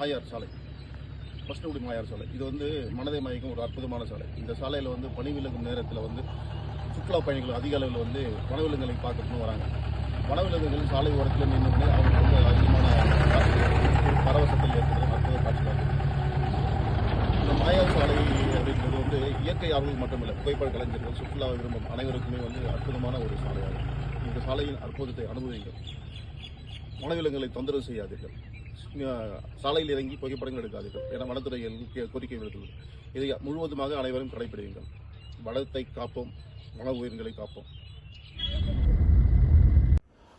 மாயார் சாலை, மஸ்னகுடி மாயார் சாலை. இது வந்து மனதை மயக்கும் ஒரு அற்புதமான சாலை. இந்த சாலையில் வந்து பனி விலகும் நேரத்தில் வந்து சுற்றுலா பயணிகள் அதிக அளவில் வந்து வனவிலங்குகளை பார்க்கணும்னு வராங்க. வனவிலங்குகள் சாலை ஓரத்தில் நின்று அவங்களுக்கு வந்து அதிகமான பரவசத்தில் ஏற்படுறது அற்புத காட்சிகள். இந்த மாயார் சாலை அப்படின்றது வந்து இயற்கை ஆர்வல் மட்டுமில்லை, புகைப்பட கலைஞர்கள், சுற்றுலா விரும்பும் அனைவருக்குமே வந்து அற்புதமான ஒரு சாலையாகும். இந்த சாலையின் அற்புதத்தை அனுபவிங்கள். வனவிலங்குகளை தொந்தரவு செய்யாதீர்கள். சாலையில் இறங்கி புகைப்படங்கள் எடுக்காதீர்கள் என வனத்துறையில் கோரிக்கை விடுத்துள்ளது. இதை முழுவதுமாக அனைவரும் கடைபிடியுங்கள். வனத்தை காப்போம், வன உயிர்களை காப்போம்.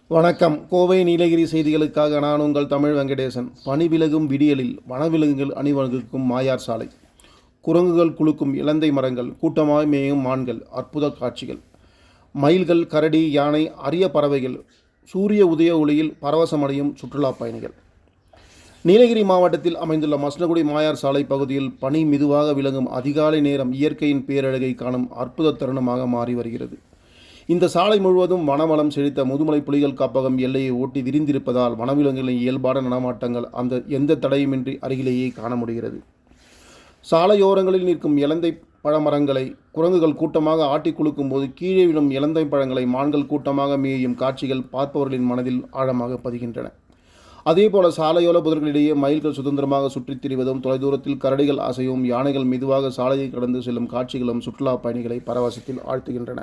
வணக்கம். கோவை நீலகிரி செய்திகளுக்காக நான் உங்கள் தமிழ் வெங்கடேசன். பனி விலகும் விடியலில் வனவிலங்குகள் அணிவகுக்கும் மாயார் சாலை. குரங்குகள் குலுக்கும் இலந்தை மரங்கள், கூட்டமாய் மேயும் மான்கள், அற்புத காட்சிகள். மயில்கள், கரடி, யானை, அரிய பறவைகள், சூரிய உதய ஒளியில் பரவசமடையும் சுற்றுலா பயணிகள். நீலகிரி மாவட்டத்தில் அமைந்துள்ள மஸ்னகுடி மாயார் சாலை பகுதியில் பனி மெதுவாக விளங்கும் அதிகாலை நேரம் இயற்கையின் பேரழகை காணும் அற்புத தருணமாக மாறி வருகிறது. இந்த சாலை முழுவதும் வனவளம் செழித்த முதுமலை புலிகள் காப்பகம் எல்லையை ஒட்டி விரிந்திருப்பதால் வனவிலங்குகளின் இயல்பான நடமாட்டங்கள் எந்த தடையுமின்றி அருகிலேயே காண முடிகிறது. சாலையோரங்களில் நிற்கும் இலந்தை பழமரங்களை குரங்குகள் கூட்டமாக ஆட்டி குலுக்கும் போது கீழே விழும் இலந்தை பழங்களை மான்கள் கூட்டமாக மேயும் காட்சிகள் பார்ப்பவர்களின் மனதில் ஆழமாக பதிகின்றன. அதேபோல சாலையோர புதர்களிடையே மயில்கள் சுதந்திரமாக சுற்றித் திரிவதும், தொலைதூரத்தில் கரடிகள் அசையும், யானைகள் மெதுவாக சாலையை கடந்து செல்லும் காட்சிகளும் சுற்றுலா பயணிகளை பரவசத்தில் ஆழ்த்துகின்றன.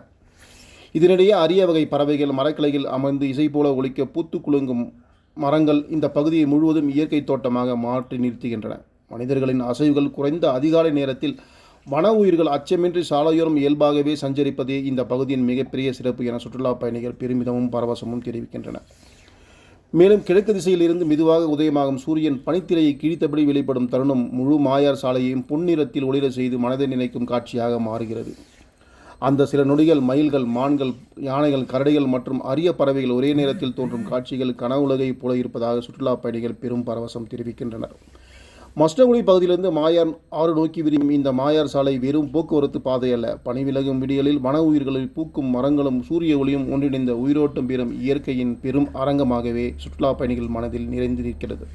இதனிடையே அரிய வகை பறவைகள் மரக்கிளையில் அமர்ந்து இசை போல ஒலிக்க பூத்து குலுங்கும் மரங்கள் இந்த பகுதியை முழுவதும் இயற்கை தோட்டமாக மாற்றி நிறுத்துகின்றன. மனிதர்களின் அசைவுகள் குறைந்த அதிகாலை நேரத்தில் வன உயிர்கள் அச்சமின்றி சாலையோரம் இயல்பாகவே சஞ்சரிப்பதே இந்த பகுதியின் மிகப்பெரிய சிறப்பு என சுற்றுலா பயணிகள் பெருமிதமும் பரவசமும் தெரிவிக்கின்றனர். மேலும் கிழக்கு திசையில் இருந்து மெதுவாக உதயமாகும் சூரியன் பனித்திரையை கிழித்தபடி வெளிப்படும் தருணம் முழு மாயார் சாலையையும் பொன்னிறத்தில் ஒளிர செய்து மனதை நினைக்கும் காட்சியாக மாறுகிறது. அந்த சில நொடிகள் மயில்கள், மான்கள், யானைகள், கரடிகள் மற்றும் அரிய பறவைகள் ஒரே நேரத்தில் தோன்றும் காட்சிகள் கனவுலகை போல இருப்பதாக சுற்றுலா பயணிகள் பெரும் பரவசம் தெரிவிக்கின்றனர். மஸ்னகுடி பகுதியிலிருந்து மாயார் ஆறு நோக்கி விரியும் இந்த மாயார் சாலை வெறும் போக்குவரத்து பாதை அல்ல. பனி விலகும் விடியலில் வன உயிர்களில் பூக்கும் மரங்களும் சூரிய ஒளியும் ஒன்றிணைந்த உயிரோட்டம் பெறும் இயற்கையின் பெரும் அரங்கமாகவே சுற்றுலா பயணிகள் மனதில் நிறைந்திருக்கிறது.